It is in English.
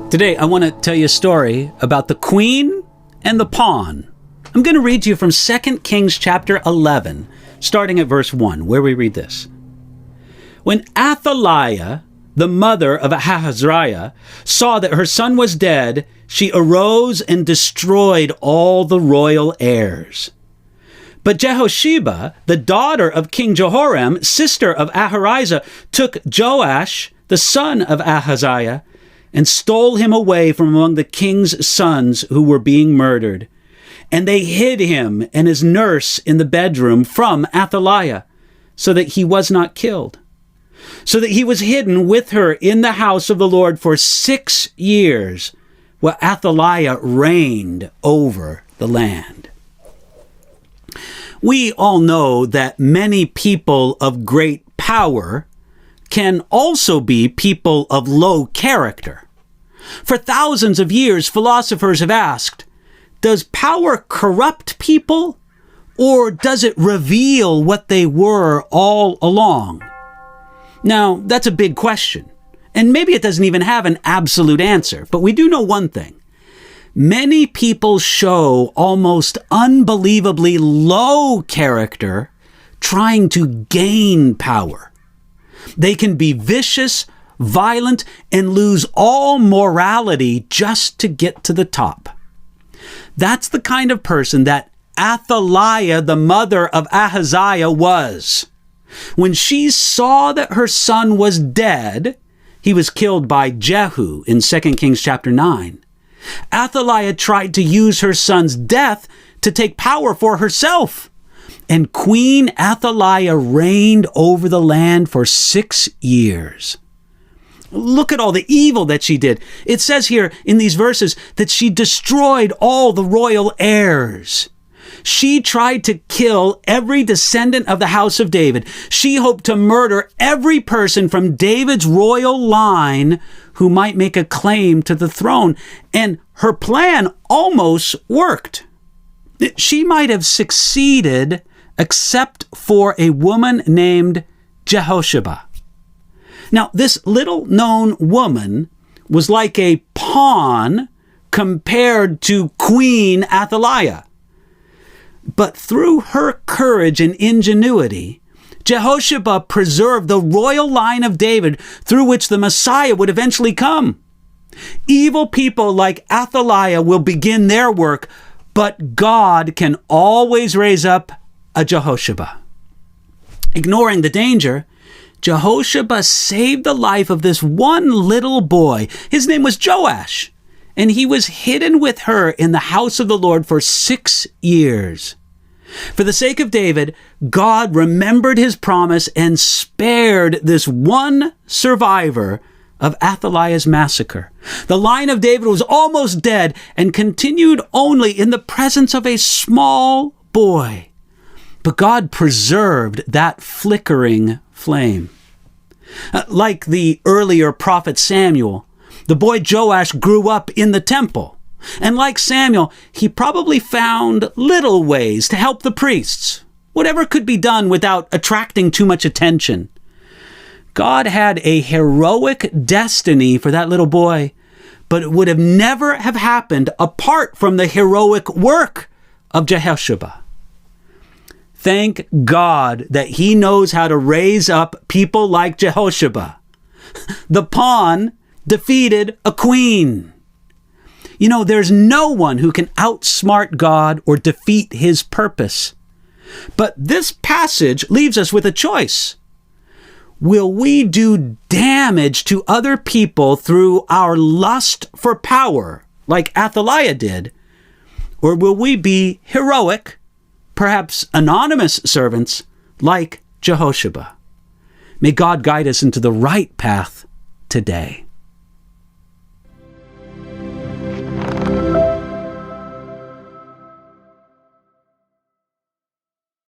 Today, I want to tell you a story about the queen and the pawn. I'm going to read to you from 2 Kings chapter 11, starting at verse 1, where we read this. When Athaliah, the mother of Ahaziah, saw that her son was dead, she arose and destroyed all the royal heirs. But Jehosheba, the daughter of King Jehoram, sister of Ahaziah, took Joash, the son of Ahaziah, and stole him away from among the king's sons who were being murdered. And they hid him and his nurse in the bedroom from Athaliah, so that he was not killed. So that he was hidden with her in the house of the Lord for 6 years, while Athaliah reigned over the land. We all know that many people of great power can also be people of low character. For thousands of years, philosophers have asked, does power corrupt people, or does it reveal what they were all along? Now, that's a big question, and maybe it doesn't even have an absolute answer, but we do know one thing. Many people show almost unbelievably low character trying to gain power. They can be vicious, violent, and lose all morality just to get to the top. That's the kind of person that Athaliah, the mother of Ahaziah, was. When she saw that her son was dead, he was killed by Jehu in 2 Kings chapter 9. Athaliah tried to use her son's death to take power for herself. And Queen Athaliah reigned over the land for 6 years. Look at all the evil that she did. It says here in these verses that she destroyed all the royal heirs. She tried to kill every descendant of the house of David. She hoped to murder every person from David's royal line who might make a claim to the throne. And her plan almost worked. She might have succeeded except for a woman named Jehosheba. Now, this little-known woman was like a pawn compared to Queen Athaliah. But through her courage and ingenuity, Jehosheba preserved the royal line of David through which the Messiah would eventually come. Evil people like Athaliah will begin their work, but God can always raise up a Jehosheba. Ignoring the danger, Jehosheba saved the life of this one little boy. His name was Joash, and he was hidden with her in the house of the Lord for 6 years. For the sake of David, God remembered his promise and spared this one survivor of Athaliah's massacre. The line of David was almost dead and continued only in the presence of a small boy. But God preserved that flickering flame. Like the earlier prophet Samuel, the boy Joash grew up in the temple. And like Samuel, he probably found little ways to help the priests, whatever could be done without attracting too much attention. God had a heroic destiny for that little boy, but it would have never have happened apart from the heroic work of Jehosheba. Thank God that he knows how to raise up people like Jehosheba. The pawn defeated a queen. You know, there's no one who can outsmart God or defeat his purpose. But this passage leaves us with a choice. Will we do damage to other people through our lust for power, like Athaliah did? Or will we be heroic, perhaps anonymous servants like Jehosheba? May God guide us into the right path today.